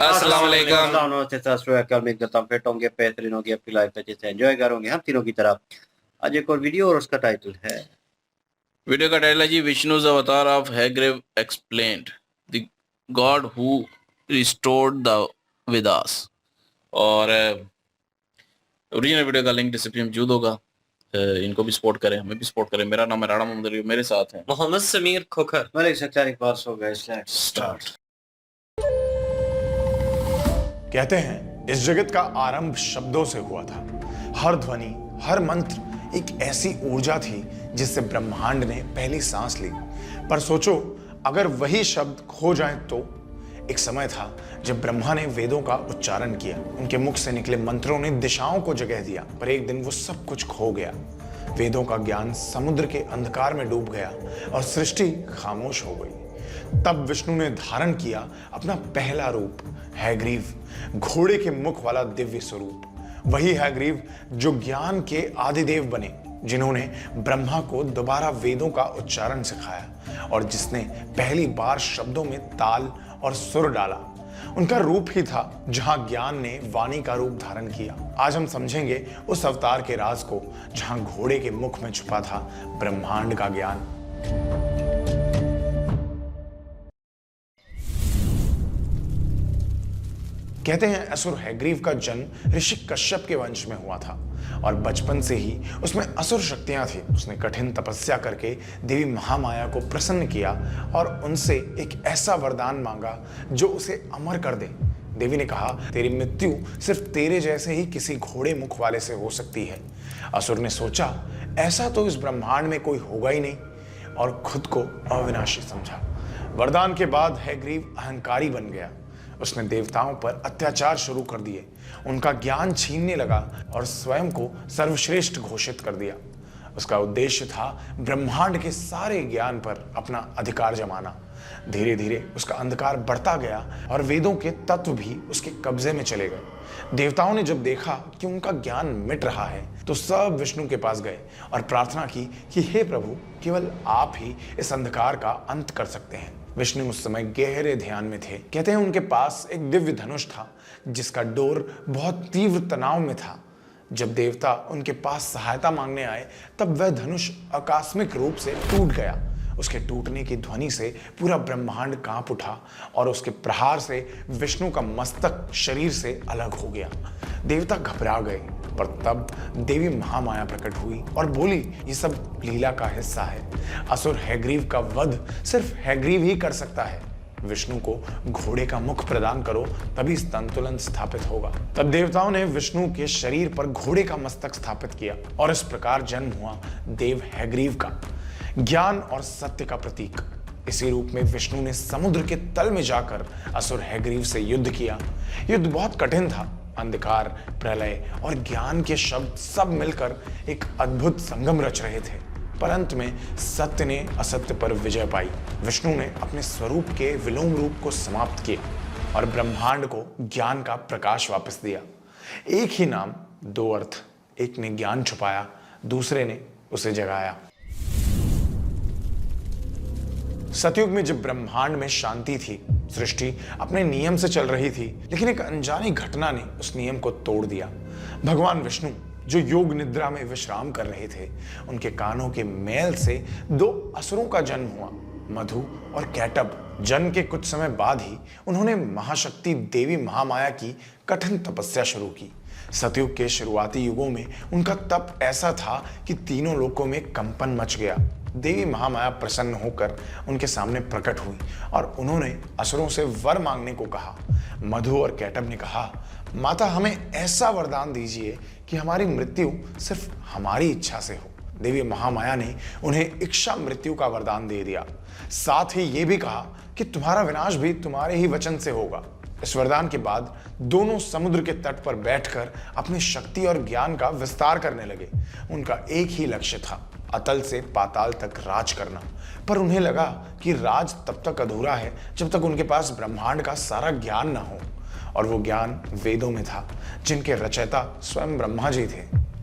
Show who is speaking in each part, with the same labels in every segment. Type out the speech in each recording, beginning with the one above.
Speaker 1: अस्सलाम वालेकुम।
Speaker 2: उम्मीद करता हूँ फिट होंगे, बेहतरीन होंगे, अपनी लाइफ में जैसे एंजॉय करोगे हम तीनों की तरह। आज एक और वीडियो और उसका टाइटल है
Speaker 1: वीडियो का टाइटल है जी विष्णु's अवतार of Hayagriva explained, the God who restored the Vedas. और ओरिजिनल वीडियो का लिंक डिस्क्रिप्शन में मौजूद होगा। इनको भी सपोर्ट करें, हमें भी सपोर्ट करें। मेरा नाम है राणा मोहम्मद अली, मेरे साथ हैं
Speaker 3: मोहम्मद समीर खोखर।
Speaker 2: मलिक सच्चार इकबाल। सो गए स्टार्ट।
Speaker 4: कहते हैं इस जगत का आरंभ शब्दों से हुआ था। हर ध्वनि, हर मंत्र एक ऐसी ऊर्जा थी जिससे ब्रह्मांड ने पहली सांस ली। पर सोचो, अगर वही शब्द खो जाए तो। एक समय था जब ब्रह्मा ने वेदों का उच्चारण किया, उनके मुख से निकले मंत्रों ने दिशाओं को जगह दिया, पर एक दिन वो सब कुछ खो गया। वेदों का ज्ञान समुद्र के अंधकार में डूब गया और सृष्टि खामोश हो गई। तब विष्णु ने धारण किया अपना पहला रूप, हैग्रीव, घोड़े के मुख वाला दिव्य स्वरूप। वही हैग्रीव जो ज्ञान के आदिदेव बने, जिन्होंने ब्रह्मा को दोबारा वेदों का उच्चारण सिखाया और जिसने पहली बार शब्दों में ताल और सुर डाला। उनका रूप ही था जहां ज्ञान ने वाणी का रूप धारण किया। आज हम समझेंगे उस अवतार के राज को जहां घोड़े के मुख में छुपा था ब्रह्मांड का ज्ञान। कहते हैं असुर हैग्रीव का जन्म ऋषि कश्यप के वंश में हुआ था और बचपन से ही उसमें असुर शक्तियां थी। उसने कठिन तपस्या करके देवी महामाया को प्रसन्न किया और उनसे एक ऐसा वरदान मांगा जो उसे अमर कर दे। देवी ने कहा, तेरी मृत्यु सिर्फ तेरे जैसे ही किसी घोड़े मुख वाले से हो सकती है। असुर ने सोचा, ऐसा तो इस ब्रह्मांड में कोई होगा ही नहीं, और खुद को अविनाशी समझा। वरदान के बाद हैग्रीव अहंकारी बन गया। उसने देवताओं पर अत्याचार शुरू कर दिए, उनका ज्ञान छीनने लगा और स्वयं को सर्वश्रेष्ठ घोषित कर दिया। उसका उद्देश्य था ब्रह्मांड के सारे ज्ञान पर अपना अधिकार जमाना। धीरे धीरे उसका अंधकार बढ़ता गया और वेदों के तत्व भी उसके कब्जे में चले गए। देवताओं ने जब देखा कि उनका ज्ञान मिट रहा है तो सब विष्णु के पास गए और प्रार्थना की कि हे प्रभु, केवल आप ही इस अंधकार का अंत कर सकते हैं। विष्णु उस समय गहरे ध्यान में थे। कहते हैं उनके पास एक दिव्य धनुष था जिसका डोर बहुत तीव्र तनाव में था। जब देवता उनके पास सहायता मांगने आए तब वह धनुष आकस्मिक रूप से टूट गया। उसके टूटने की ध्वनि से पूरा ब्रह्मांड कांप उठा और उसके प्रहार से विष्णु का मस्तक शरीर से अलग हो गया। देवता घबरा गए, पर तब देवी महामाया प्रकट हुई और बोली, ये सब लीला का हिस्सा है। असुर हैग्रीव का वध सिर्फ हैग्रीव ही कर सकता है। विष्णु को घोड़े का मुख प्रदान करो, तभी संतुलन स्थापित होगा। तब देवताओं ने विष्णु के शरीर पर घोड़े का मस्तक स्थापित किया और इस प्रकार जन्म हुआ देव हैग्रीव का, ज्ञान और सत्य का प्रतीक। इसी रूप में विष्णु ने समुद्र के तल में जाकर असुर हैग्रीव से युद्ध किया। युद्ध बहुत कठिन था। अंधकार, प्रलय और ज्ञान के शब्द सब मिलकर एक अद्भुत संगम रच रहे थे, पर अंत में सत्य ने असत्य पर विजय पाई। विष्णु ने अपने स्वरूप के विलोम रूप को समाप्त किया और ब्रह्मांड को ज्ञान का प्रकाश वापस दिया। एक ही नाम, दो अर्थ। एक ने ज्ञान छुपाया, दूसरे ने उसे जगाया। सतयुग में जब ब्रह्मांड में शांति थी, सृष्टि अपने नियम से चल रही थी, लेकिन एक अनजानी घटना ने उस नियम को तोड़ दिया। भगवान विष्णु जो योग निद्रा में विश्राम कर रहे थे, उनके कानों के मैल से दो असुरों का जन्म हुआ, मधु और कैटब। जन्म के कुछ समय बाद ही उन्होंने महाशक्ति देवी महामाया की कठिन तपस्या शुरू की। सतयुग के शुरुआती युगों में उनका तप ऐसा था कि तीनों लोकों में कंपन मच गया। देवी महामाया प्रसन्न होकर उनके सामने प्रकट हुई और उन्होंने असुरों से वर मांगने को कहा। मधु और कैटब ने कहा, माता, हमें ऐसा वरदान दीजिए कि हमारी मृत्यु सिर्फ हमारी इच्छा से हो। देवी महामाया ने उन्हें इच्छा मृत्यु का वरदान दे दिया। साथ ही ये भी कहा कि तुम्हारा विनाश भी तुम्हारे ही वचन से होगा। इस वरदान के बाद दोनों समुद्र के तट पर बैठकर अपनी शक्ति और ज्ञान का विस्तार करने लगे। उनका एक ही लक्ष्य था, अतल से पाताल तक राज करना। पर उन्हें लगा कि राज तब तक अधूरा है जब तक उनके पास ब्रह्मांड का सारा ज्ञान न हो, और वो ज्ञान वेदों में था जिनके रचयिता स्वयं ब्रह्मा जी थे।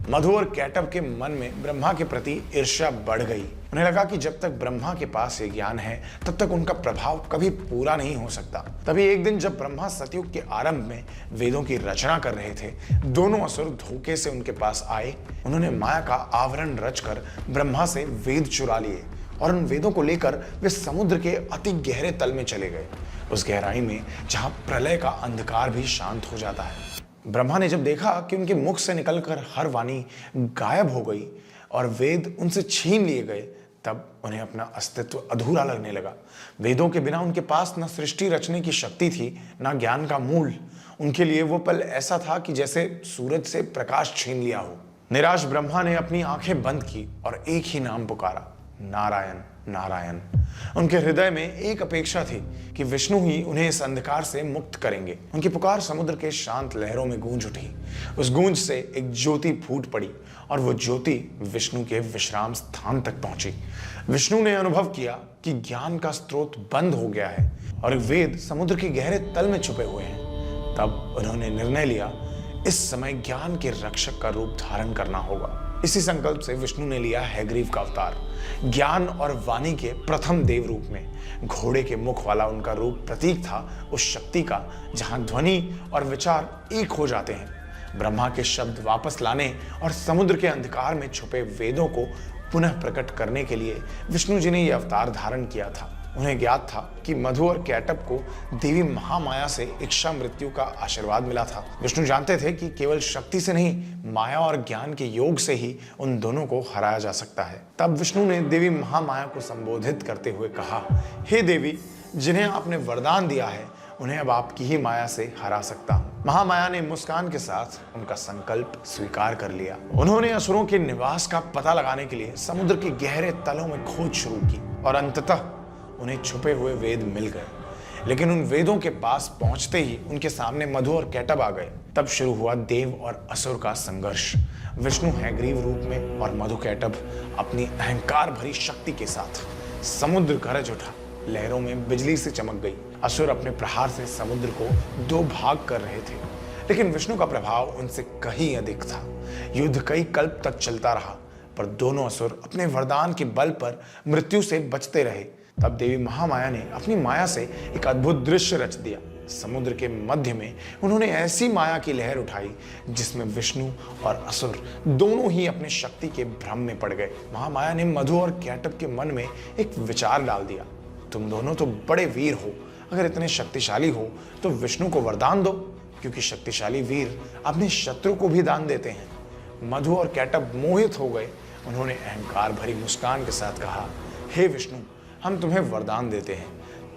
Speaker 4: मधु और कैटब के मन में ब्रह्मा के प्रति ईर्ष्या बढ़ गई। उन्हें लगा कि जब तक ब्रह्मा के पास ये ज्ञान है तब तक उनका प्रभाव कभी पूरा नहीं हो सकता। तभी एक दिन जब ब्रह्मा सतयुग के आरंभ में वेदों की रचना कर रहे थे, दोनों असुर धोखे से उनके पास आए। उन्होंने माया का आवरण रचकर ब्रह्मा से वेद चुरा लिए और उन वेदों को लेकर वे समुद्र के अति गहरे तल में चले गए, उस गहराई में जहां प्रलय का अंधकार भी शांत हो जाता है। ब्रह्मा ने जब देखा कि उनके मुख से निकलकर हर वाणी गायब हो गई और वेद उनसे छीन लिए गए, तब उन्हें अपना अस्तित्व अधूरा लगने लगा। वेदों के बिना उनके पास न सृष्टि रचने की शक्ति थी, न ज्ञान का मूल। उनके लिए वो पल ऐसा था कि जैसे सूरज से प्रकाश छीन लिया हो। निराश ब्रह्मा ने अपनी आंखें बंद की और एक ही नाम पुकारा, नारायण नारायण। उनके हृदय में एक अपेक्षा थी कि विष्णु ही उन्हें इस अंधकार से मुक्त करेंगे। उनकी पुकार समुद्र के शांत लहरों में गूंज उठी। उस गूंज से एक ज्योति फूट पड़ी और वो ज्योति विष्णु के विश्राम स्थान तक पहुंची। विष्णु ने अनुभव किया कि ज्ञान का स्रोत बंद हो गया है और वेद समुद्र के गहरे तल में छुपे हुए हैं। तब उन्होंने निर्णय लिया, इस समय ज्ञान के रक्षक का रूप धारण करना होगा। इसी संकल्प से विष्णु ने लिया हैग्रीव का अवतार। ज्ञान और वाणी के प्रथम देव रूप में घोड़े के मुख वाला उनका रूप प्रतीक था उस शक्ति का जहां ध्वनि और विचार एक हो जाते हैं। ब्रह्मा के शब्द वापस लाने और समुद्र के अंधकार में छुपे वेदों को पुनः प्रकट करने के लिए विष्णु जी ने यह अवतार धारण किया था। उन्हें ज्ञात था कि मधु और कैटब को देवी महामाया से इच्छा मृत्यु का आशीर्वाद मिला था। विष्णु जानते थे कि केवल शक्ति से नहीं, माया और ज्ञान के योग से ही उन दोनों को हराया जा सकता है। तब विष्णु ने देवी महामाया को संबोधित करते हुए कहा, हे देवी, जिन्हें आपने वरदान दिया है उन्हें अब आपकी ही माया से हरा सकता हूँ। महामाया ने मुस्कान के साथ उनका संकल्प स्वीकार कर लिया। उन्होंने असुरों के निवास का पता लगाने के लिए समुद्र के गहरे तलों में खोज शुरू की और अंततः उन्हें छुपे हुए वेद मिल गए। लेकिन उन वेदों के पास पहुंचते ही उनके सामने मधु और कैटब आ गए। तब शुरू हुआ देव और असुर का संघर्ष। विष्णु हैग्रीव रूप में और मधु कैटब अपनी अहंकार भरी शक्ति के साथ। समुद्र गरज उठा, लहरों में बिजली से चमक गई। असुर अपने प्रहार से समुद्र को दो भाग कर रहे थे, लेकिन विष्णु का प्रभाव उनसे कहीं अधिक था। युद्ध कई कल्प तक चलता रहा, पर दोनों असुर अपने वरदान के बल पर मृत्यु से बचते रहे। तब देवी महामाया ने अपनी माया से एक अद्भुत दृश्य रच दिया। समुद्र के मध्य में उन्होंने ऐसी माया की लहर उठाई जिसमें विष्णु और असुर दोनों ही अपने शक्ति के भ्रम में पड़ गए। महामाया ने मधु और कैटब के मन में एक विचार डाल दिया, तुम दोनों तो बड़े वीर हो, अगर इतने शक्तिशाली हो तो विष्णु को वरदान दो, क्योंकि शक्तिशाली वीर अपने शत्रु को भी दान देते हैं। मधु और कैटब मोहित हो गए। उन्होंने अहंकार भरी मुस्कान के साथ कहा, हे विष्णु, हम तुम्हें वरदान देते हैं,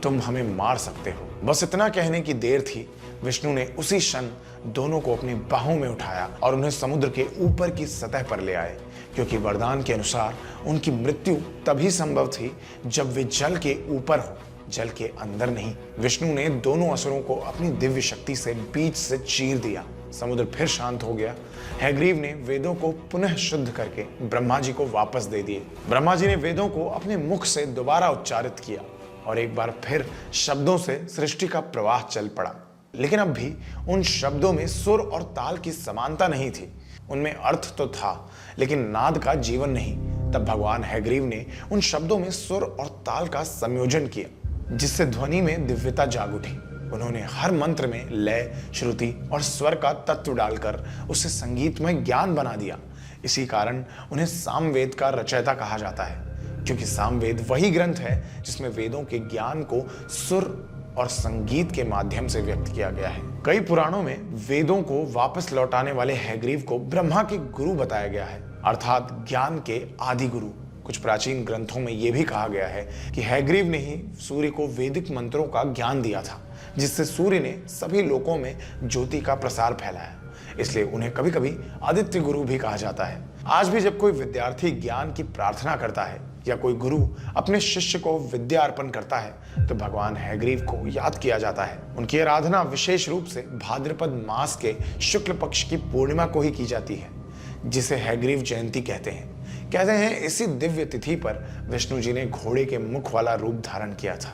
Speaker 4: तुम हमें मार सकते हो। बस इतना कहने की देर थी, विष्णु ने उसी क्षण दोनों को अपनी बाहों में उठाया और उन्हें समुद्र के ऊपर की सतह पर ले आए, क्योंकि वरदान के अनुसार उनकी मृत्यु तभी संभव थी जब वे जल के ऊपर हो, जल के अंदर नहीं। विष्णु ने दोनों असुरों को अपनी दिव्य शक्ति से बीच से चीर दिया। समुद्र फिर शांत हो गया। हैग्रीव ने वेदों को पुनः शुद्ध करके ब्रह्मा जी को वापस दे दिए। ब्रह्मा जी ने वेदों को अपने मुख से दोबारा उच्चारित किया और एक बार फिर शब्दों से सृष्टि का प्रवाह चल पड़ा। लेकिन अब भी उन शब्दों में सुर और ताल की समानता नहीं थी। उनमें अर्थ तो था, लेकिन नाद का जीवन नहीं। तब भगवान हैग्रीव ने उन शब्दों में सुर और ताल का संयोजन किया, जिससे ध्वनि में दिव्यता जाग उठी। उन्होंने हर मंत्र में लय, श्रुति और स्वर का तत्व डालकर उसे संगीतमय ज्ञान बना दिया। इसी कारण उन्हें सामवेद का रचयिता कहा जाता है, क्योंकि सामवेद वही ग्रंथ है जिसमें वेदों के ज्ञान को सुर और संगीत के माध्यम से व्यक्त किया गया है। कई पुराणों में वेदों को वापस लौटाने वाले हैग्रीव को ब्रह्मा के गुरु बताया गया है, अर्थात ज्ञान के आदि गुरु। कुछ प्राचीन ग्रंथों में यह भी कहा गया है कि हैग्रीव ने ही सूर्य को वैदिक मंत्रों का ज्ञान दिया था, जिससे सूर्य ने सभी लोकों में ज्योति का प्रसार फैलाया। इसलिए उन्हें कभी कभी आदित्य गुरु भी कहा जाता है। आज भी जब कोई विद्यार्थी ज्ञान की प्रार्थना करता है या कोई गुरु अपने शिष्य को विद्या अर्पण करता है तो भगवान हैग्रीव को याद किया जाता है। उनकी आराधना विशेष रूप से भाद्रपद मास के शुक्ल पक्ष की पूर्णिमा को ही की जाती है, जिसे हैग्रीव जयंती कहते हैं। इसी दिव्य तिथि पर विष्णु जी ने घोड़े के मुख वाला रूप धारण किया था।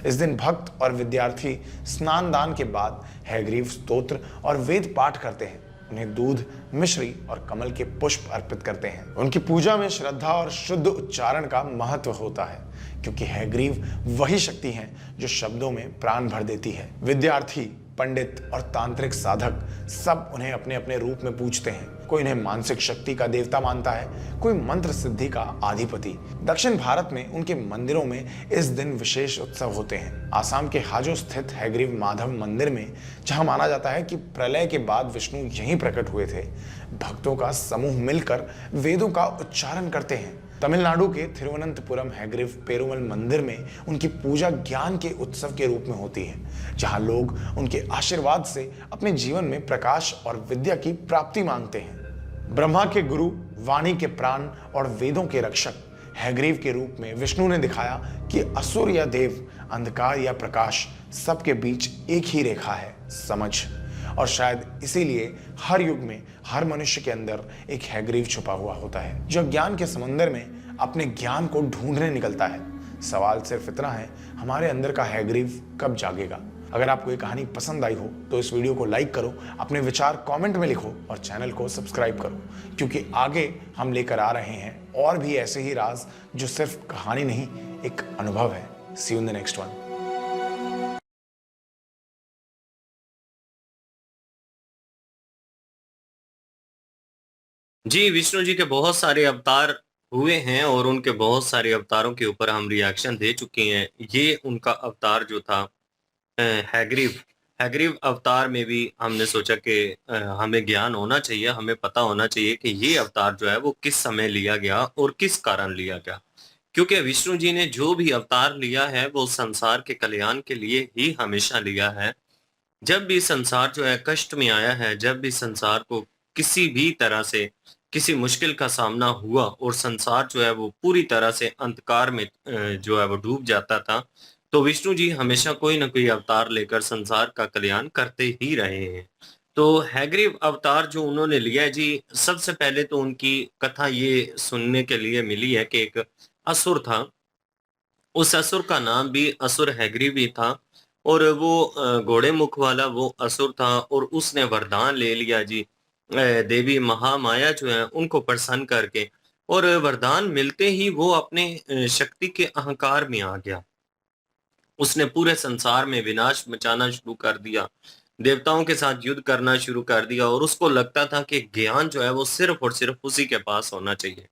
Speaker 4: इस दिन भक्त और विद्यार्थी स्नान दान के बाद हैग्रीव स्तोत्र और वेद पाठ करते हैं। उन्हें दूध, मिश्री और कमल के पुष्प अर्पित करते हैं। उनकी पूजा में श्रद्धा और शुद्ध उच्चारण का महत्व होता है, क्योंकि हैग्रीव वही शक्ति है जो शब्दों में प्राण भर देती है। विद्यार्थी, पंडित और तांत्रिक साधक सब उन्हें अपने अपने रूप में पूजते हैं। कोई इन्हें मानसिक शक्ति का देवता मानता है, कोई मंत्र सिद्धि का अधिपति। दक्षिण भारत में उनके मंदिरों में इस दिन विशेष उत्सव होते हैं। आसाम के हाजो स्थित हैग्रीव माधव मंदिर में, जहां माना जाता है कि प्रलय के बाद विष्णु यहीं प्रकट हुए थे, भक्तों का समूह मिलकर वेदों का उच्चारण करते हैं। तमिलनाडु के थिरुवनंतपुरम हैग्रीव पेरुमल मंदिर में उनकी पूजा ज्ञान के उत्सव के रूप में होती है, जहां लोग उनके आशीर्वाद से अपने जीवन में प्रकाश और विद्या की प्राप्ति मांगते हैं। ब्रह्मा के गुरु, वाणी के प्राण और वेदों के रक्षक हैग्रीव के रूप में विष्णु ने दिखाया कि असुर या देव, अंधकार या प्रकाश, सबके बीच एक ही रेखा है, समझ। और शायद इसीलिए हर युग में हर मनुष्य के अंदर एक हैग्रीव छुपा हुआ होता है, जो ज्ञान के समंदर में अपने ज्ञान को ढूंढने निकलता है। सवाल सिर्फ इतना है, हमारे अंदर का हैग्रीव कब जागेगा? अगर आपको ये कहानी पसंद आई हो तो इस वीडियो को लाइक करो, अपने विचार कमेंट में लिखो और चैनल को सब्सक्राइब करो, क्योंकि आगे हम लेकर आ रहे हैं और भी ऐसे ही राज जो सिर्फ कहानी नहीं, एक अनुभव है। See you in the next one.
Speaker 3: जी, विष्णु जी के बहुत सारे अवतार हुए हैं और उनके बहुत सारे अवतारों के ऊपर हम रिएक्शन दे चुके हैं। ये उनका अवतार जो था हैग्रीव हैग्रीव अवतार में भी हमने सोचा कि हमें ज्ञान होना चाहिए, हमें पता होना चाहिए कि ये अवतार जो है वो किस समय लिया गया और किस कारण लिया गया। क्योंकि विष्णु जी ने जो भी अवतार लिया है वो संसार के कल्याण के लिए ही हमेशा लिया है। जब भी संसार जो है कष्ट में आया है, जब भी संसार को किसी भी तरह से किसी मुश्किल का सामना हुआ और संसार जो है वो पूरी तरह से अंधकार में जो है वो डूब जाता था, तो विष्णु जी हमेशा कोई ना कोई अवतार लेकर संसार का कल्याण करते ही रहे हैं। तो हैग्रीव अवतार जो उन्होंने लिया है जी, सबसे पहले तो उनकी कथा ये सुनने के लिए मिली है कि एक असुर था। उस असुर का नाम भी असुर हैग्रीव ही था और वो घोड़े मुख वाला वो असुर था और उसने वरदान ले लिया जी देवी महामाया जो है उनको प्रसन्न करके, और वरदान मिलते ही वो अपने शक्ति के अहंकार में आ गया। उसने पूरे संसार में विनाश मचाना शुरू कर दिया, देवताओं के साथ युद्ध करना शुरू कर दिया और उसको लगता था कि ज्ञान जो है वो सिर्फ और सिर्फ उसी के पास होना चाहिए।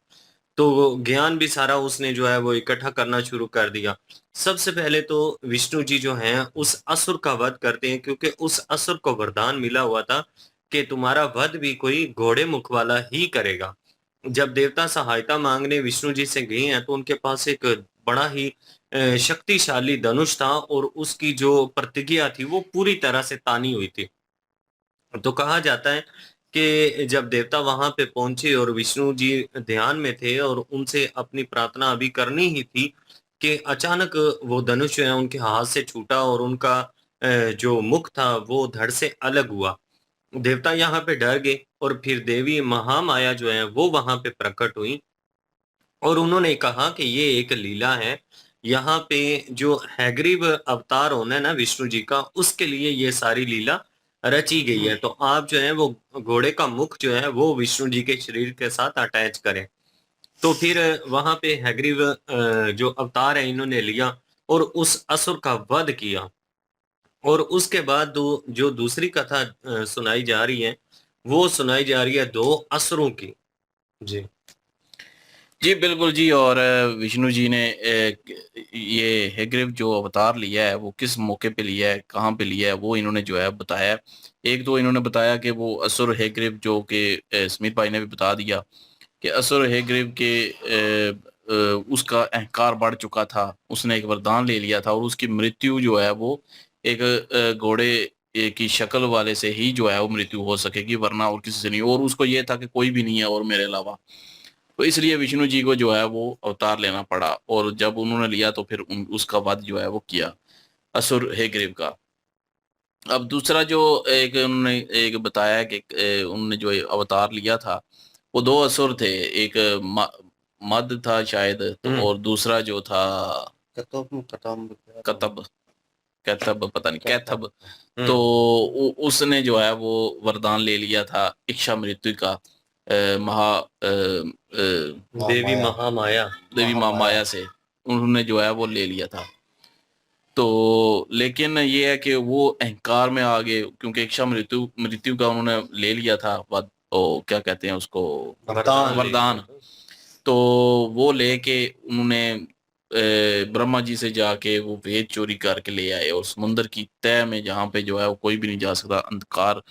Speaker 3: तो वो ज्ञान भी सारा उसने जो है वो इकट्ठा करना शुरू कर दिया। सबसे पहले तो विष्णु जी जो हैं उस असुर का वध करते हैं, क्योंकि उस असुर को वरदान मिला हुआ था कि तुम्हारा वध भी कोई घोड़े मुख वाला ही करेगा। जब देवता सहायता मांगने विष्णु जी से गए हैं तो उनके पास एक बड़ा ही शक्तिशाली धनुष था और उसकी जो प्रतिज्ञा थी वो पूरी तरह से तानी हुई थी। तो कहा जाता है कि जब देवता वहां पे पहुंचे और विष्णु जी ध्यान में थे और उनसे अपनी प्रार्थना अभी करनी ही थी कि अचानक वो धनुष जो है उनके हाथ से छूटा और उनका जो मुख था वो धड़ से अलग हुआ। देवता यहाँ पे डर गए और फिर देवी महामाया जो है वो वहां पे प्रकट हुई और उन्होंने कहा कि ये एक लीला है। यहाँ पे जो हैग्रीव अवतार होना है ना विष्णु जी का, उसके लिए ये सारी लीला रची गई है। तो आप जो है वो घोड़े का मुख जो है वो विष्णु जी के शरीर के साथ अटैच करें। तो फिर वहां पे हैग्रीव जो अवतार है इन्होंने लिया और उस असुर का वध किया। और उसके बाद जो दूसरी कथा सुनाई जा रही है वो सुनाई जा रही है दो असुरों की। जी
Speaker 1: जी बिल्कुल जी। और विष्णु जी ने ये हैग्रीव जो अवतार लिया है वो किस मौके पे लिया है, कहाँ पे लिया है, वो इन्होंने जो है बताया। एक तो इन्होंने बताया कि वो असुर हैग्रीव, जो कि स्मिथ भाई ने भी बता दिया कि असुर हैग्रीव के उसका अहंकार बढ़ चुका था, उसने एक वरदान ले लिया था और उसकी मृत्यु जो है वो एक घोड़े की शक्ल वाले से ही जो है वो मृत्यु हो सकेगी, वरना और किसी से नहीं। और उसको ये था कि कोई भी नहीं है और मेरे अलावा, तो इसलिए विष्णु जी को जो है वो अवतार लेना पड़ा। और जब उन्होंने लिया तो फिर उसका वध जो है वो किया असुर हैग्रीव का। अब दूसरा जो एक उन्होंने एक बताया कि उन्होंने जो अवतार लिया था वो दो असुर थे, एक मद था शायद, तो और दूसरा जो था
Speaker 2: कतम कतम
Speaker 1: कतब। कैथब, पता नहीं कैथब,
Speaker 3: हम्म,
Speaker 1: तो उसने जो है वो वरदान ले लिया था इच्छा मृत्यु का, महा
Speaker 3: देवी
Speaker 2: महामाया
Speaker 3: महामाया।
Speaker 1: देवी माँ
Speaker 2: महामाया
Speaker 1: माया से उन्होंने जो है वो ले लिया था। तो लेकिन ये है कि वो अहंकार में आ गए, क्योंकि इच्छा मृत्यु मृत्यु का उन्होंने ले लिया था, ओ क्या कहते हैं उसको,
Speaker 2: वरदान
Speaker 3: ले लिया
Speaker 1: वरदान।
Speaker 3: था।
Speaker 1: तो वो लेके उन्होंने ब्रह्मा जी से जाके वो वेद चोरी करके ले आए, और समुंदर की तह में जहाँ पे जो है वो कोई भी नहीं जा सकता, अंधकार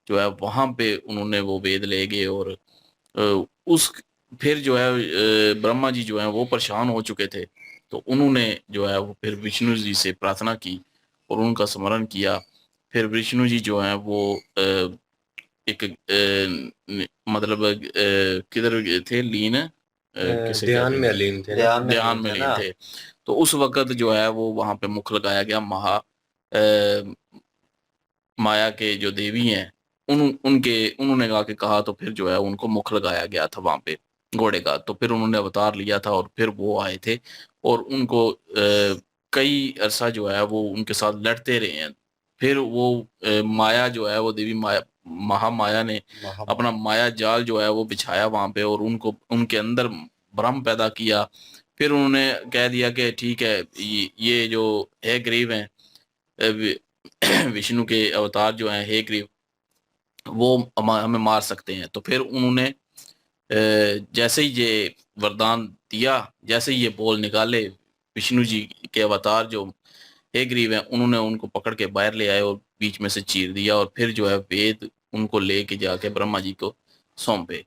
Speaker 1: जो है वहां पे उन्होंने वो वेद ले गए। और उस फिर जो है ब्रह्मा जी जो है वो परेशान हो चुके थे, तो उन्होंने जो है वो फिर विष्णु जी से प्रार्थना की और उनका स्मरण किया। फिर विष्णु जी जो है वो एक मतलब किधर थे लीन, किसे
Speaker 3: ध्यान
Speaker 1: कहते
Speaker 3: में
Speaker 1: हैं,
Speaker 3: अलीन थे ना।
Speaker 2: ध्यान में
Speaker 1: ध्यान
Speaker 2: लीन
Speaker 1: में
Speaker 2: थे
Speaker 1: लीन
Speaker 2: ना।
Speaker 1: थे। तो उस वक्त जो है वो वहां पे मुख लगाया गया, माया के जो देवी हैं उनके उन्होंने आके कहा, तो फिर जो है उनको मुख लगाया गया था वहां पे घोड़े का। तो फिर उन्होंने अवतार लिया था और फिर वो आए थे, और उनको कई अरसा जो है वो उनके साथ लड़ते रहे हैं। फिर वो माया जो है वो देवी माया महामाया ने अपना
Speaker 2: महामाया
Speaker 1: माया जाल जो है वो बिछाया वहां पे, और उनको उनके अंदर भ्रम पैदा किया। फिर उन्होंने कह दिया कि ठीक है, ये जो है गरीब हैं, विष्णु के अवतार जो हैं, हे ग्रीव, वो हमें मार सकते हैं। तो फिर उन्होंने जैसे ही ये वरदान दिया, जैसे ही ये बोल निकाले, विष्णु जी के अवतार जो हे ग्रीव हैं, उन्होंने उनको पकड़ के बाहर ले आए और बीच में से चीर दिया, और फिर जो है वेद उनको लेके जाके ब्रह्मा जी को सौंपे।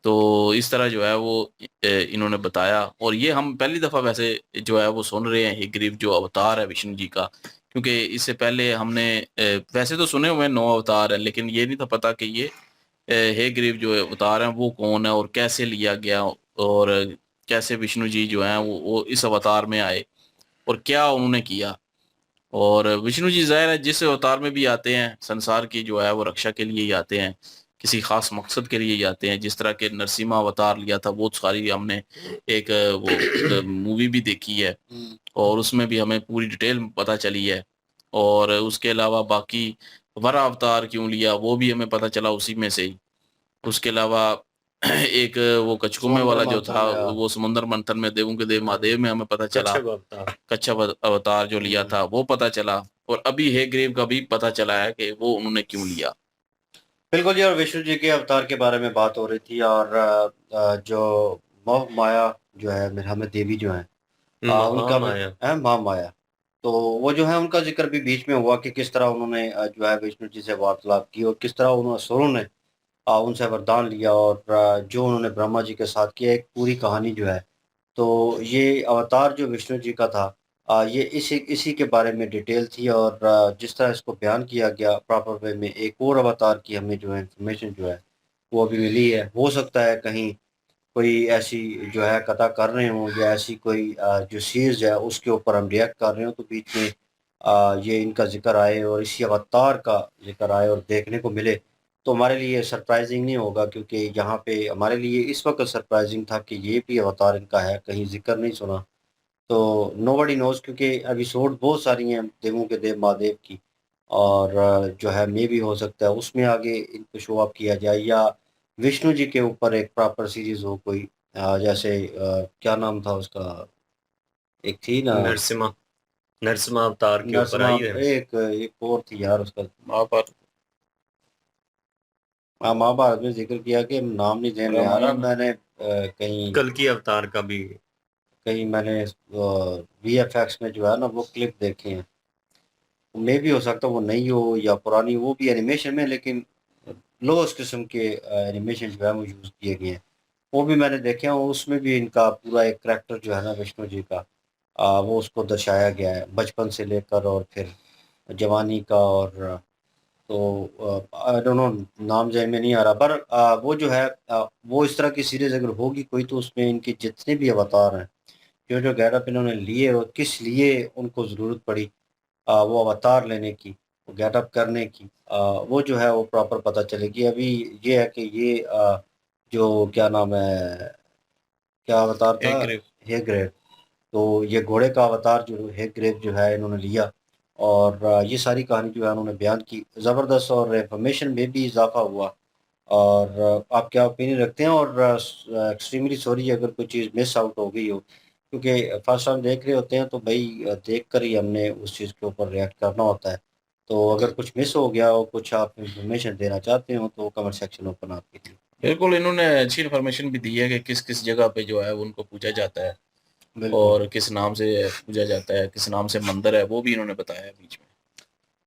Speaker 1: तो इस तरह जो है वो इन्होंने बताया। और ये हम पहली दफा वैसे जो है वो सुन रहे हैं, हे ग्रीव जो अवतार है विष्णु जी का, क्योंकि इससे पहले हमने वैसे तो सुने हुए हैं 9 अवतार है, लेकिन ये नहीं था पता कि ये हे ग्रीव जो अवतार हैं वो कौन है और कैसे लिया गया, और कैसे विष्णु जी जो हैं वो इस अवतार में आए और क्या उन्होंने किया। और विष्णु जी ज़ाहिर है जिस अवतार में भी आते हैं, संसार की जो है वो रक्षा के लिए ही आते हैं, किसी खास मकसद के लिए ही आते हैं। जिस तरह के नरसिम्हा अवतार लिया था, वो सारी हमने एक वो मूवी भी देखी है, और उसमें भी हमें पूरी डिटेल पता चली है। और उसके अलावा बाकी वरा अवतार क्यों लिया वो भी हमें पता चला उसी में से ही। उसके अलावा एक वो कछकुमे
Speaker 2: समुद्र
Speaker 1: वाला जो
Speaker 2: मंथन
Speaker 1: था,
Speaker 2: में
Speaker 1: वो समुद्र मंथन में देवों के देव महादेव में हमें पता चला,
Speaker 3: कच्छप अवतार।
Speaker 1: कच्छप अवतार जो लिया
Speaker 2: हम्म,
Speaker 1: था वो पता चला। और अभी हे ग्रीव का भी पता चला है कि वो उन्होंने क्यों लिया।
Speaker 2: बिल्कुल जी। और विष्णु जी के अवतार के बारे में बात हो रही थी, और जो मोह माया जो है, हमें देवी जो है, उनका भी
Speaker 3: महामाया।
Speaker 2: है महामाया। तो वो जो है उनका जिक्र भी बीच में हुआ कि किस तरह उन्होंने जो है विष्णु जी से वार्तालाप की, और किस तरह उन्होंने असुरों ने उनसे वरदान लिया, और जो उन्होंने ब्रह्मा जी के साथ किया, एक पूरी कहानी जो है। तो ये अवतार जो विष्णु जी का था, ये इसी इसी के बारे में डिटेल थी, और जिस तरह इसको बयान किया गया प्रॉपर वे में, एक और अवतार की हमें जो है इंफॉर्मेशन जो है वो अभी मिली है। हो सकता है कहीं कोई ऐसी जो है कथा कर रहे हों, या ऐसी कोई जो सीरीज है उसके ऊपर हम रिएक्ट कर रहे हो, तो बीच में ये इनका जिक्र आए और इसी अवतार का जिक्र आए और देखने को मिले, तो हमारे लिए सरप्राइजिंग नहीं होगा। क्योंकि यहाँ पे हमारे लिए इस वक्त सरप्राइजिंग था कि ये भी अवतार इनका है, कहीं जिक्र नहीं सुना। तो नोबडी नोज, क्योंकि एपिसोड बहुत सारी हैं देवों के देव महादेव की, और जो है मे भी हो सकता है उसमें आगे इनको शो अप किया जाए, या विष्णु जी के ऊपर एक प्रॉपर सीरीज हो कोई, जैसे क्या नाम था उसका, एक थी ना,
Speaker 3: नरसिम्हा नरसिम्हा अवतार के ऊपर
Speaker 2: नरसिम्हा,
Speaker 3: आई है।
Speaker 2: एक एक और थी यार उसका,
Speaker 1: महाभारत,
Speaker 2: महाभारत में जिक्र किया कि नाम नहीं ध्यान में आ रहा।
Speaker 1: रामायण।
Speaker 2: मैंने कहीं
Speaker 3: कल की अवतार का भी।
Speaker 2: कहीं मैंने वीएफएक्स में जो है ना वो क्लिप देखे हैं। मे भी हो सकता है वो नई हो या पुरानी, वो भी एनिमेशन में, लेकिन लोएस्ट किस्म के एनिमेशन जो है वो यूज़ किए गए हैं। वो भी मैंने देखे हैं, और उसमें भी इनका पूरा एक करैक्टर जो है ना विष्णु जी का, वो उसको दर्शाया गया है बचपन से लेकर और फिर जवानी का। और तो आई डोंट नो, नाम ज़हन में नहीं आ रहा, पर वो जो है वो इस तरह की सीरीज़ अगर होगी कोई, तो उसमें इनके जितने भी अवतार हैं, जो जो गेटअप इन्होंने लिए और किस लिए उनको ज़रूरत पड़ी वो अवतार लेने की, वो गेटअप करने की, वो जो है वो प्रॉपर पता चलेगी। अभी ये है कि ये जो क्या नाम है, क्या अवतार
Speaker 1: हे
Speaker 2: था,
Speaker 1: ग्रीव।
Speaker 2: हे ग्रेव। तो ये घोड़े का अवतार जो है ग्रेव जो है इन्होंने लिया, और ये सारी कहानी जो है उन्होंने बयान की, ज़बरदस्त, और इंफॉर्मेशन में भी इजाफा हुआ। और आप क्या ओपिनियन रखते हैं? और एक्सट्रीमली सॉरी अगर कोई चीज़ मिस आउट हो गई हो, क्योंकि फर्स्ट टाइम देख रहे होते हैं तो भाई देख कर ही हमने उस चीज़ के ऊपर रिएक्ट करना होता है। तो अगर कुछ मिस हो गया हो, कुछ आप इंफॉर्मेशन देना चाहते हो, तो कमेंट सेक्शन ओपन आपके लिए।
Speaker 1: बिल्कुल, इन्होंने अच्छी इन्फॉर्मेशन भी दी है कि किस-किस जगह पे जो है उनको पूजा जाता है
Speaker 2: बिल्कुल,
Speaker 1: और किस नाम से पूजा जाता है, किस नाम से मंदिर है, वो भी इन्होंने बताया है बीच में।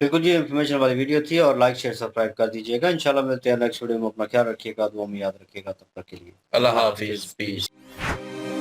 Speaker 2: बिल्कुल, ये इन्फॉर्मेशन वाली वीडियो थी, और लाइक, शेयर, सब्सक्राइब कर दीजिएगा। इंशाल्लाह मिलते हैं नेक्स्ट वीडियो में। अपना ख्याल रखिएगा, दुआ में याद रखिएगा। तब तक के लिए
Speaker 1: अल्लाह
Speaker 2: अल्लाह
Speaker 1: हाफ़िज़,
Speaker 2: हाफ़िज़,
Speaker 1: पीस।
Speaker 2: पीस।